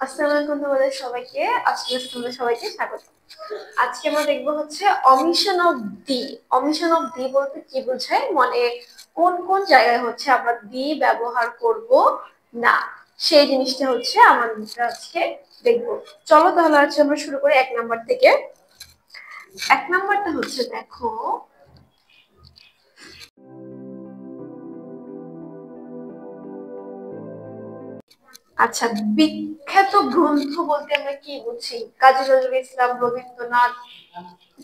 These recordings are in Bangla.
আসসালামু আলাইকুম তোমাদের সবাইকে। আজকে তোমাদের সবাইকে স্বাগত। আজকে আমরা দেখবো হচ্ছে omission of the. Omission of the বলতে কি বোঝায়, মানে কোন কোন জায়গায় হচ্ছে আমরা দি ব্যবহার করব না, সেই জিনিসটা হচ্ছে আমাদের আজকে দেখবো। চলো তাহলে আজকে আমরা শুরু করি 1 নাম্বার থেকে। 1 নাম্বারটা হচ্ছে, দেখো, আচ্ছা, বিখ্যাত গ্রন্থ বলতে আমরা কি বুঝি? কাজী নজরুল ইসলাম, রবীন্দ্রনাথ,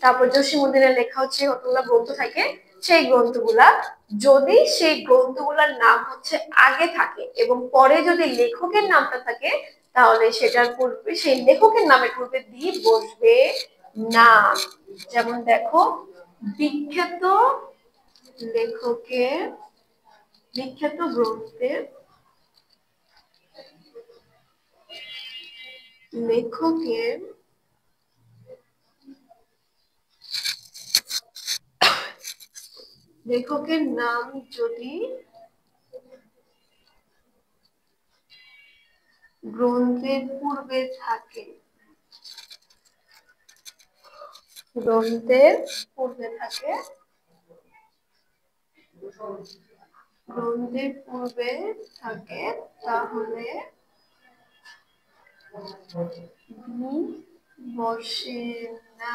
তারপর জসীমউদ্দিনের লেখা হচ্ছে কতগুলা গ্রন্থ থাকে। সেই গ্রন্থগুলা, যদি সেই গ্রন্থগুলার নাম হচ্ছে আগে থাকে এবং পরে যদি লেখকের নামটা থাকে, তাহলে সেটার পূর্বে, সেই লেখকের নামের পূর্বে দি বসবে না। যেমন দেখো, বিখ্যাত লেখকের, বিখ্যাত গ্রন্থের লেখকের লেখকের নাম যদি গ্রন্থের পূর্বে থাকে, গ্রন্থের পূর্বে থাকে, গ্রন্থের পূর্বে থাকে, তাহলে বসে না,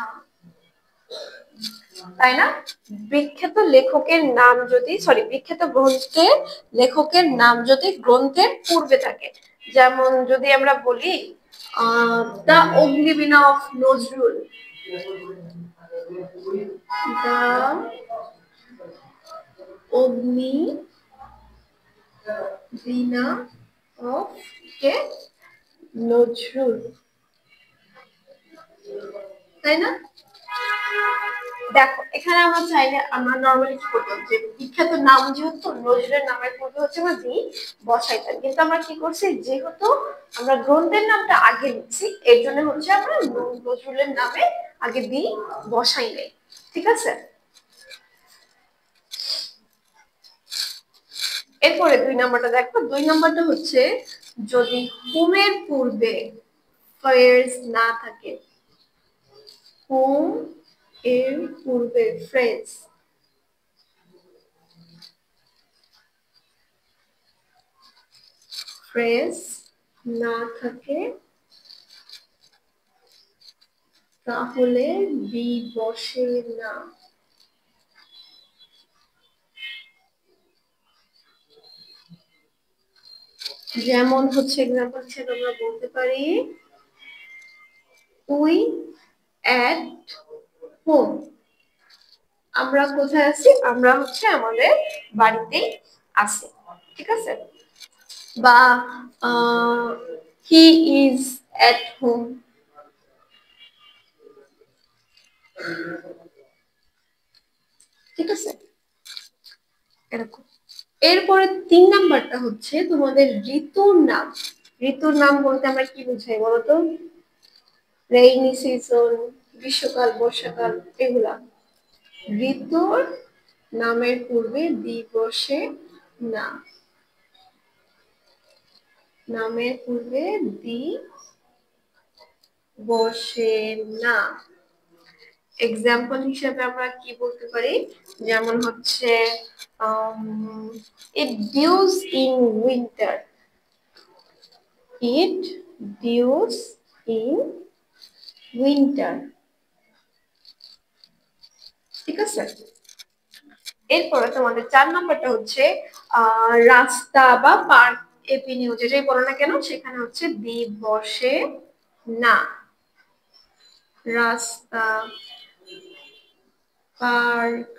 তাই না? বিখ্যাত লেখকের নাম যদি, সরি, বিখ্যাত গ্রন্থের লেখকের নাম যদি গ্রন্থের পূর্বে থাকে, যেমন যদি আমরা বলি the Agnibina of Nazrul, the Agnibina of কে, নজরুল, তাই না? দেখো, এখানে আমরা চাইলে আমরা নরমালি কি করতাম, যে বিখ্যাত নাম যেহেতু নজরুলের নামের পূর্বে হচ্ছে আমরা দি বসাইতাম, কিন্তু আমরা কি করছি, যেহেতু আমরা গ্রন্থের নামটা আগে লিখছি, এর জন্য হচ্ছে আমরা নজরুলের নামে আগে দি বসাই নাই। ঠিক আছে, এরপরে 2 নাম্বারটা দেখো। 2 নাম্বারটা হচ্ছে, যদি হুমের পূর্বে ফ্রেজ না থাকে, হুম এর পূর্বে ফ্রেজ, ফ্রেজ না থাকে, তাহলে বি বসে না। যেমন হচ্ছে এক্সাম্পল হিসেবে আমরা বলতে পারি উই অ্যাট হোম, আমরা কোথায় আছি, আমরা হচ্ছে আমাদের বাড়িতেই আছি। ঠিক আছে, বা হি ইজ অ্যাট হোম। ঠিক আছে, এরকম। এরপরে 3 নাম্বারটা হচ্ছে তোমাদের ঋতুর নাম। ঋতুর নাম বলতে আমরা কি বুঝাই বলতো? রেইনি সিজন, গ্রীষ্মকাল, বর্ষাকাল, এগুলা। ঋতুর নামের পূর্বে দি বসে না, নামের পূর্বে দি বসে না। এক্সাম্পল হিসেবে আমরা কি বলতে পারি, যেমন হচ্ছে it dews in winter, it dews in winter. ঠিক আছে, এরপরে তোমাদের 4 নাম্বারটা হচ্ছে রাস্তা বা পার্ক, এভিনিউ, যেটাই বলো না কেন, সেখানে হচ্ছে দি বসে না। রাস্তা, পার্ক,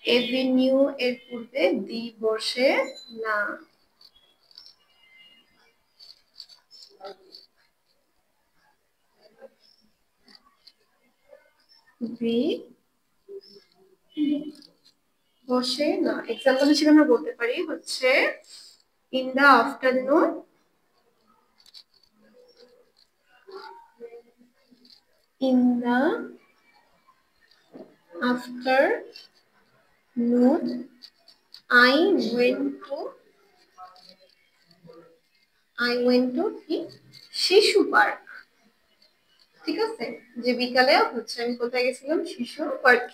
এভিনিউ এর পূর্বে দি বসে না। দি বসে না। এক্সাম্পল হিসেবে আমরা বলতে পারি হচ্ছে in the afternoon, in the afternoon I went to I went to কি শিশু পার্ক, ঠিক আছে, যে বিকালে হচ্ছে আমি কোথায় গেছিলাম, শিশু পার্ক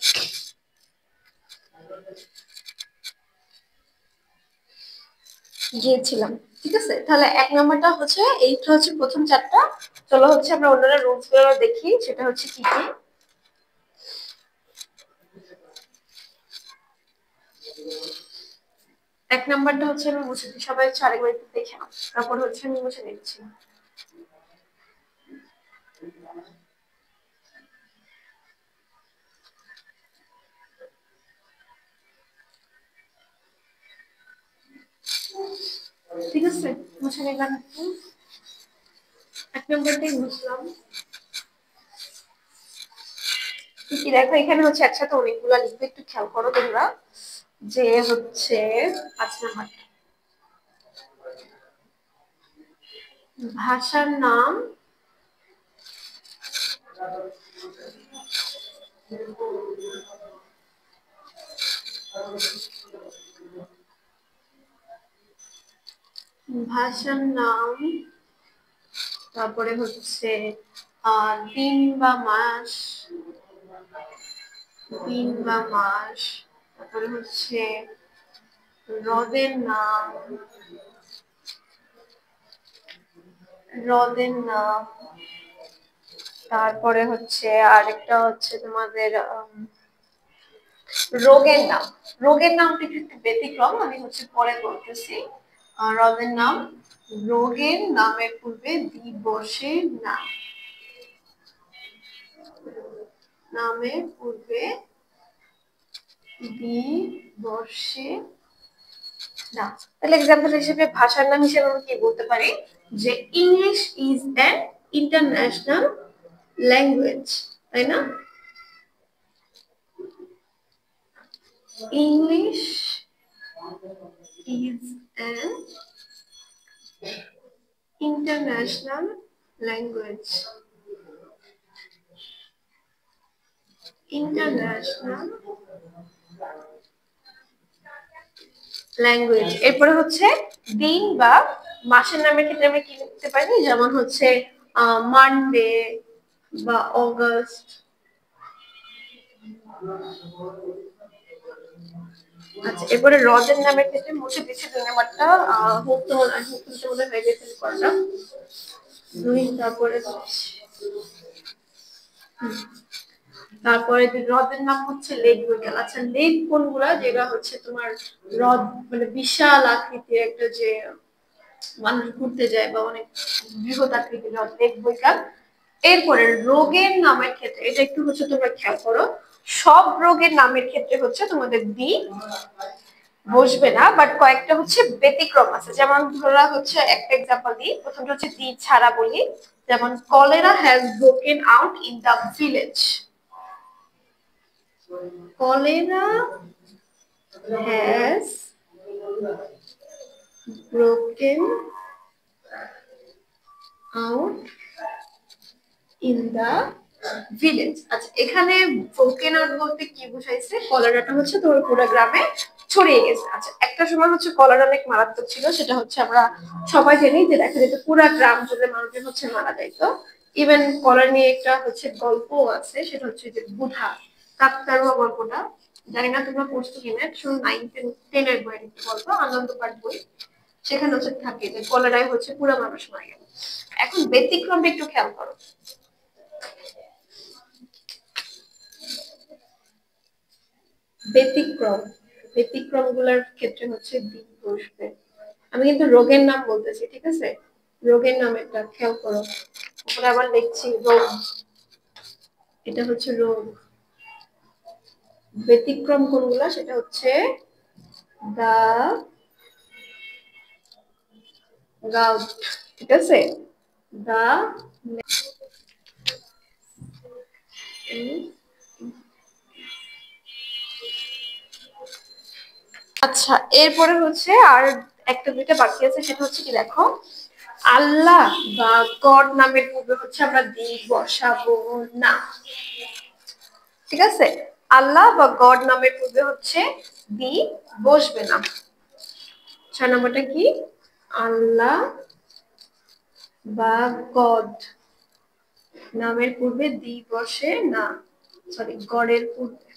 গিয়েছিলাম। ঠিক আছে, তাহলে এক নম্বরটা হচ্ছে, এইটা হচ্ছে প্রথম চারটা। চলো হচ্ছে আমরা অন্যান্য রুলস গুলো দেখি, সেটা হচ্ছে কি কি। এক নাম্বারটা হচ্ছে আমি মুছে দিই, সবাই হচ্ছে আরেকবার একটু দেখে নাও, তারপর হচ্ছে আমি মুছে দিচ্ছি। ঠিক আছে, মুছে নিলাম একটু। এক নম্বরটাই বুঝলাম। কি দেখো এখানে হচ্ছে একসাথে অনেকগুলা লিখবে, একটু খেয়াল করো তোমরা, যে হচ্ছে 5 নাম্বার, ভাষার নাম ভাষার নাম, তারপরে হচ্ছে দিন বা মাস, দিন বা মাস, তারপরে হচ্ছে হ্রদের নাম, হ্রদের নাম, তারপরে হচ্ছে আরেকটা হচ্ছে তোমাদের রোগের নাম। রোগের নামটা একটু ব্যতিক্রম, আমি হচ্ছে পরে বলতেছি। হ্রদের নাম, রোগের নামের পূর্বে দিবসের নাম, নামের পূর্বে দিবসে না। তাহলে এক্সাম্পল হিসেবে ভাষার নাম হিসেবে আমরা কি বলতে পারি, যে English is an international language, তাই না? English is an international language, international language. এরপরে হচ্ছে দিন বা মাসের নামের ক্ষেত্রে আমরা কি লিখতে পারি, যেমন হচ্ছে মানডে বা অগাস্ট। আচ্ছা, এরপরে হ্রদের নামের ক্ষেত্রে মুছে দিচ্ছি 2 নাম্বারটা, হোক তোমার হয়ে গেছে করাটা 2। তারপরে তারপরে হ্রদের নাম হচ্ছে লেক বৈকাল। আচ্ছা, লেক কোনগুলা, যেটা হচ্ছে তোমার হ্রদ, মানে বিশাল আকৃতির একটা, যে মানুষ ঘুরতে যায় বা অনেক বৃহৎ আকৃতির হ্রদ, লেক বৈকাল। এরপরে রোগের নামের ক্ষেত্রে এটা একটু হচ্ছে তোমরা খেয়াল করো, সব রোগের নামের ক্ষেত্রে হচ্ছে তোমাদের দি বসবে না, বাট কয়েকটা হচ্ছে ব্যতিক্রম আছে। যেমন ধরা হচ্ছে একটা এক্সাম্পল দিই, প্রথমটা হচ্ছে দি ছাড়া বলি, যেমন cholera has broken out in the village, cholera has broken out in the village. আচ্ছা, এখানে ব্রোকেন আউট বলতে কি বুঝাইছে, কলেরাটা হচ্ছে তোমার পুরো গ্রামে ছড়িয়ে গেছে। আচ্ছা, একটা সময় হচ্ছে কলেরা অনেক মারাত্মক ছিল, সেটা হচ্ছে আমরা সবাই জানি, যে দেখা যেত পুরো গ্রাম জুড়ে মানুষজন হচ্ছে মারা যাইতো। ইভেন কলেরা নিয়ে একটা হচ্ছে গল্প আছে, সেটা হচ্ছে যে বুধা কাকতারুয়া গল্পটা, জানি না তোমরা পড়ছো কিনা, শুধু 9-10 বইয়ের একটা গল্প, আনন্দ পাঠ বই। সেখানে হচ্ছে থাকে যে কলেরায় হচ্ছে পুরো মানুষ মারা গেল। এখন ব্যতিক্রমটা একটু খেয়াল করো, ব্যতিক্রম, ব্যতিক্রম গুলার ক্ষেত্রে হচ্ছে দিক বসবে। আমি কিন্তু রোগের নাম বলতেছি, ঠিক আছে, রোগের নাম একটা খেয়াল করো, উপরে আবার লিখছি রোগ, এটা হচ্ছে রোগ। ব্যতিক্রম কোনগুলা, সেটা হচ্ছে দা গাউট, ঠিক আছে, দা। আচ্ছা, এরপরে হচ্ছে আর একটা দুইটা বাকি আছে, সেটা হচ্ছে কি দেখো, আল্লাহ বা গড নামের পূর্বে হচ্ছে আমরা দি বসাবো না, ঠিক আছে, আল্লাহ বা গড নামের পূর্বে হচ্ছে দি বসবে না। 6 নম্বরটা কি, আল্লাহ বা গড নামের পূর্বে দি বসে না, সরি গডের পূর্বে,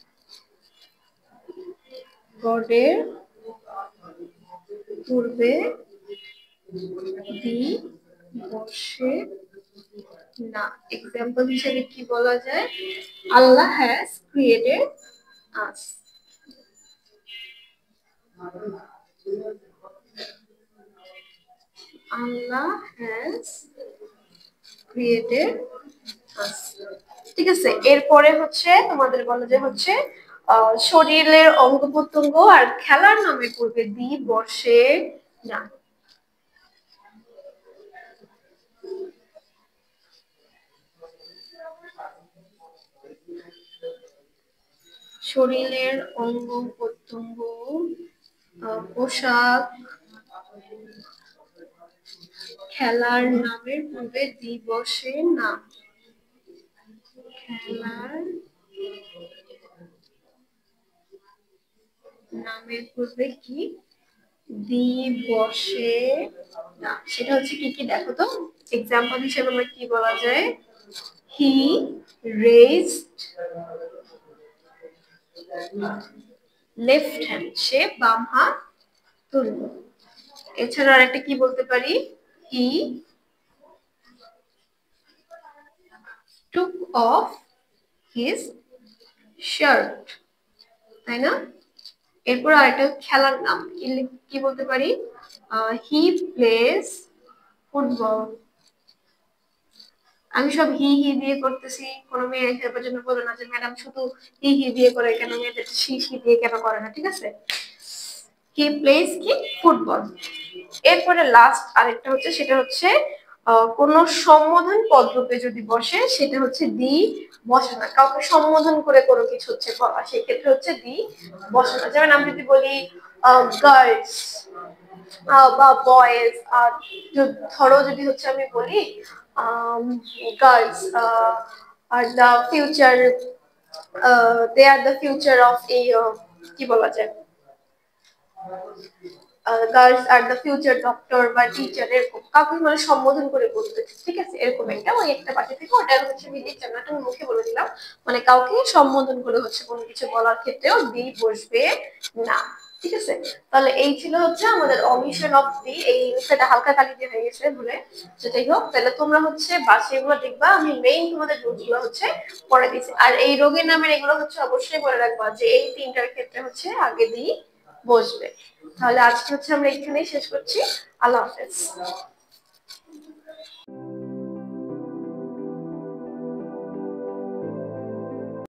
গডের পূর্বে দি বসে না। এক্সাম্পল হিসেবে কি বলা যায়? Allah has created us. Allah has created us. ঠিক আছে, এরপরে হচ্ছে তোমাদের বলা যায় হচ্ছে শরীরের অঙ্গ প্রত্যঙ্গ আর খেলার নামের পূর্বে দি বসে না। শরীরের অঙ্গ প্রত্যঙ্গ, পোশাক, খেলার নামের পূর্বে দি বসে না। খেলার নামের পূর্বে কি দি বসে না, সেটা হচ্ছে কি কি দেখো তো। এক্সাম্পল হিসেবে আমরা কি বলা যায়? হি রেজড লেফট হ্যান্ড, সে বাম হাত তুলল। এছাড়া আরেকটা কি বলতে পারি? হি টুক অফ হিজ শার্ট, তাই না? এরপর আরেকটা খেলার নাম কি বলতে পারি? He plays football. আমি সব হি হি দিয়ে করতেছি, কোনো মেয়ে এসে জন্য বলে না যে ম্যাডাম শুধু হি হি দিয়ে করে কেন, মেয়েদের সি সি দিয়ে কেন করে না, ঠিক আছে? হি প্লেস কি ফুটবল। এরপরে লাস্ট আরেকটা হচ্ছে, সেটা হচ্ছে কোন সম্বোধন পদরূপে যদি বসে সেটা হচ্ছে দি বসে না। কাউকে সম্বোধন করে কোনো কিছু হচ্ছে বলা, সেই ক্ষেত্রে হচ্ছে দি বসে না। যেমন আমি যদি বলি গার্লস বা বয়েজ, আর ধরো যদি হচ্ছে আমি বলি girls are the future, they are the future of এই কি বলা যায়, girls are the future doctor বা টিচার, এরকম কাউকে মানে সম্বোধন করে বলতে, ঠিক আছে? এরকম একটা ওই একটা পাশে থেকে ওটা হচ্ছে আমি টিচার না, তুমি মুখে বলে দিলাম, মানে কাউকে সম্বোধন করে হচ্ছে কোনো কিছু বলার ক্ষেত্রেও দি বসবে না, ঠিক আছে? তাহলে এই ছিল হচ্ছে আমাদের অমিশন অফ দি। এই বিষয়টা হালকা কালি দিয়ে হয়ে গেছে ভুলে, যেটাই হোক। তাহলে তোমরা হচ্ছে বাসে এগুলো দেখবা, আমি মেইন তোমাদের রোগগুলো হচ্ছে পড়ে দিচ্ছি। আর এই রোগের নামের এগুলো হচ্ছে অবশ্যই বলে রাখবা যে এই তিনটার ক্ষেত্রে হচ্ছে আগে দি বসবে। তাহলে আজকে হচ্ছে আমরা এখানেই শেষ করছি। আল্লাহ হাফেজ।